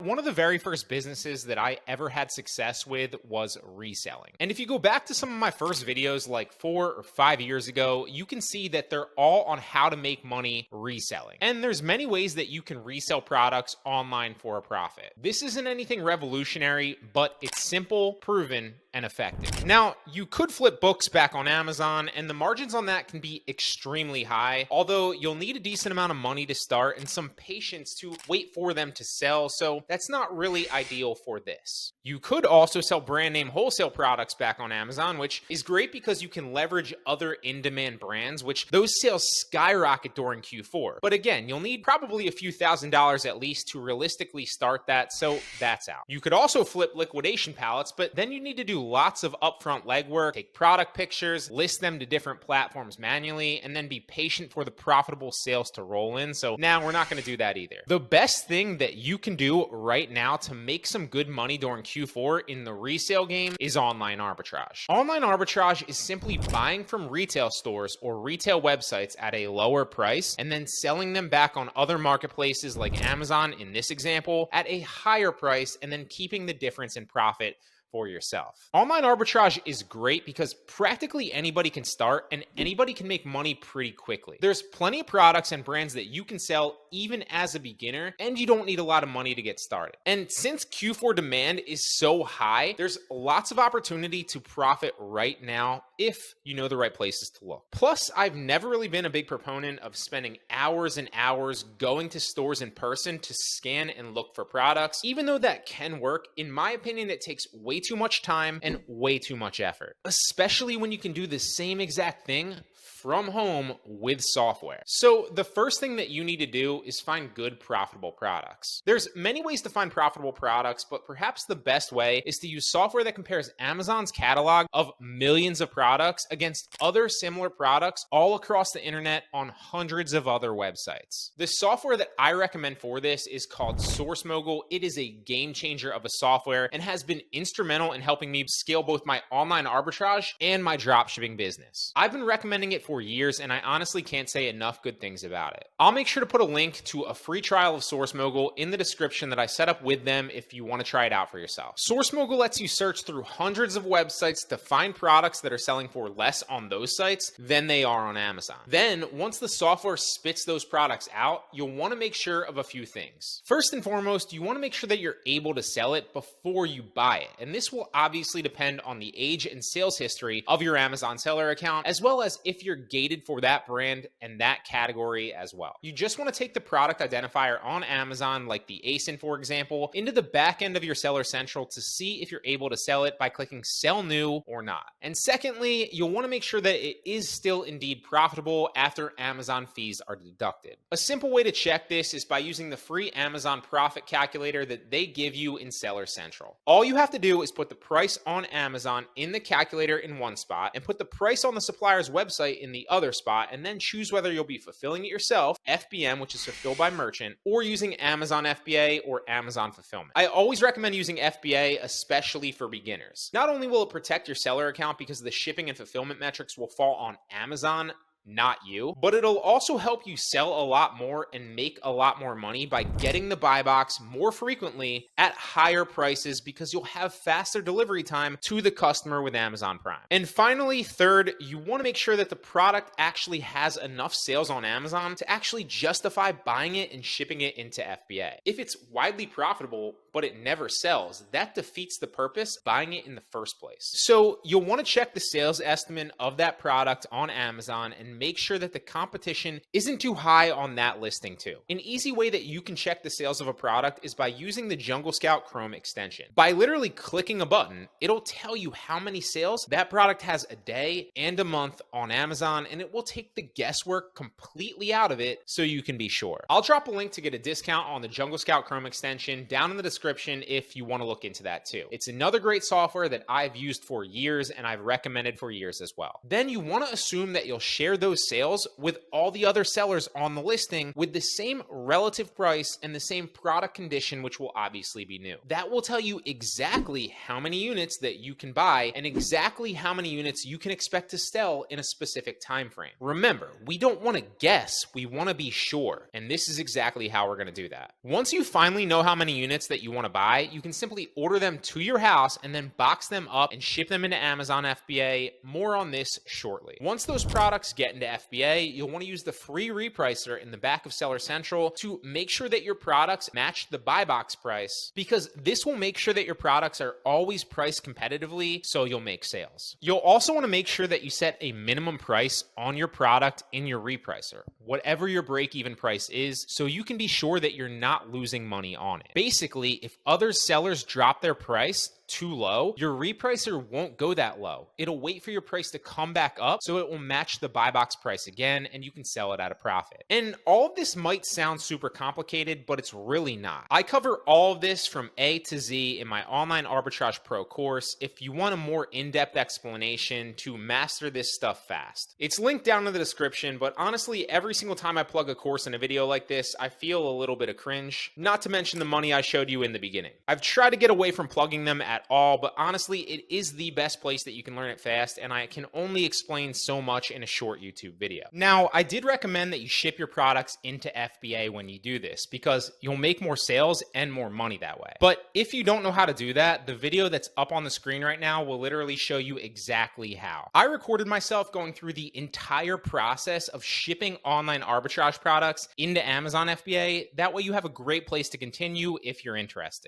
One of the very first businesses that I ever had success with was reselling. And if you go back to some of my first videos like 4 or 5 years ago, you can see that they're all on how to make money reselling. And there's many ways that you can resell products online for a profit. This isn't anything revolutionary, but it's simple, proven, and effective. Now, you could flip books back on Amazon, and the margins on that can be extremely high, although you'll need a decent amount of money to start and some patience to wait for them to sell, so that's not really ideal for this. You could also sell brand name wholesale products back on Amazon, which is great because you can leverage other in-demand brands, which those sales skyrocket during Q4. But again, you'll need probably a few $1,000s at least to realistically start that, so that's out. You could also flip liquidation pallets, but then you need to do lots of upfront legwork, take product pictures, list them to different platforms manually, and then be patient for the profitable sales to roll in. So now we're not going to do that either. The best thing that you can do right now to make some good money during Q4 in the resale game is online arbitrage. Online arbitrage is simply buying from retail stores or retail websites at a lower price and then selling them back on other marketplaces like Amazon in this example at a higher price and then keeping the difference in profit for yourself. Online arbitrage is great because practically anybody can start and anybody can make money pretty quickly. There's plenty of products and brands that you can sell even as a beginner, and you don't need a lot of money to get started. And since Q4 demand is so high, there's lots of opportunity to profit right now if you know the right places to look. Plus, I've never really been a big proponent of spending hours and hours going to stores in person to scan and look for products. Even though that can work, in my opinion, it takes way too much time and way too much effort, especially when you can do the same exact thing from home with software. So the first thing that you need to do is find good profitable products. There's many ways to find profitable products, but perhaps the best way is to use software that compares Amazon's catalog of millions of products against other similar products all across the internet on hundreds of other websites. The software that I recommend for this is called SourceMogul. It is a game changer of a software and has been instrumental in helping me scale both my online arbitrage and my dropshipping business. I've been recommending it for years, and I honestly can't say enough good things about it. I'll make sure to put a link to a free trial of SourceMogul in the description that I set up with them if you want to try it out for yourself. SourceMogul lets you search through hundreds of websites to find products that are selling for less on those sites than they are on Amazon. Then, once the software spits those products out, you'll want to make sure of a few things. First and foremost, you want to make sure that you're able to sell it before you buy it, and this will obviously depend on the age and sales history of your Amazon seller account, as well as if you're gated for that brand and that category as well. You just want to take the product identifier on Amazon, like the ASIN for example, into the back end of your Seller Central to see if you're able to sell it by clicking sell new or not. And secondly, you'll want to make sure that it is still indeed profitable after Amazon fees are deducted. A simple way to check this is by using the free Amazon profit calculator that they give you in Seller Central. All you have to do is put the price on Amazon in the calculator in one spot and put the price on the supplier's website in the other spot, and then choose whether you'll be fulfilling it yourself, FBM, which is fulfilled by merchant, or using Amazon FBA or Amazon fulfillment. I always recommend using FBA, especially for beginners. Not only will it protect your seller account because the shipping and fulfillment metrics will fall on Amazon, not you, but it'll also help you sell a lot more and make a lot more money by getting the buy box more frequently at higher prices because you'll have faster delivery time to the customer with Amazon Prime. And finally, third, you want to make sure that the product actually has enough sales on Amazon to actually justify buying it and shipping it into FBA. If it's widely profitable, but it never sells, that defeats the purpose of buying it in the first place. So you'll want to check the sales estimate of that product on Amazon and make sure that the competition isn't too high on that listing too. An easy way that you can check the sales of a product is by using the Jungle Scout Chrome extension. By literally clicking a button, it'll tell you how many sales that product has a day and a month on Amazon, and it will take the guesswork completely out of it so you can be sure. I'll drop a link to get a discount on the Jungle Scout Chrome extension down in the description if you want to look into that too. It's another great software that I've used for years and I've recommended for years as well. Then you want to assume that you'll share those sales with all the other sellers on the listing with the same relative price and the same product condition, which will obviously be new. That will tell you exactly how many units that you can buy and exactly how many units you can expect to sell in a specific time frame. Remember, we don't want to guess, we want to be sure, and this is exactly how we're going to do that. Once you finally know how many units that you want to buy, you can simply order them to your house and then box them up and ship them into Amazon FBA. More on this shortly. Once those products get into FBA, you'll want to use the free repricer in the back of Seller Central to make sure that your products match the buy box price, because this will make sure that your products are always priced competitively so you'll make sales. You'll also want to make sure that you set a minimum price on your product in your repricer, whatever your break-even price is, so you can be sure that you're not losing money on it. Basically, if other sellers drop their price too low, your repricer won't go that low. It'll wait for your price to come back up so it will match the buy box price again and you can sell it at a profit. And all of this might sound super complicated, but it's really not. I cover all of this from A to Z in my Online Arbitrage Pro course if you want a more in-depth explanation to master this stuff fast. It's linked down in the description, but honestly, every single time I plug a course in a video like this, I feel a little bit of cringe, not to mention the money I showed you in the beginning. I've tried to get away from plugging them at all, but honestly, it is the best place that you can learn it fast, and I can only explain so much in a short YouTube video. Now, I did recommend that you ship your products into FBA when you do this, because you'll make more sales and more money that way. But if you don't know how to do that, the video that's up on the screen right now will literally show you exactly how. I recorded myself going through the entire process of shipping online arbitrage products into Amazon FBA. That way you have a great place to continue if you're interested.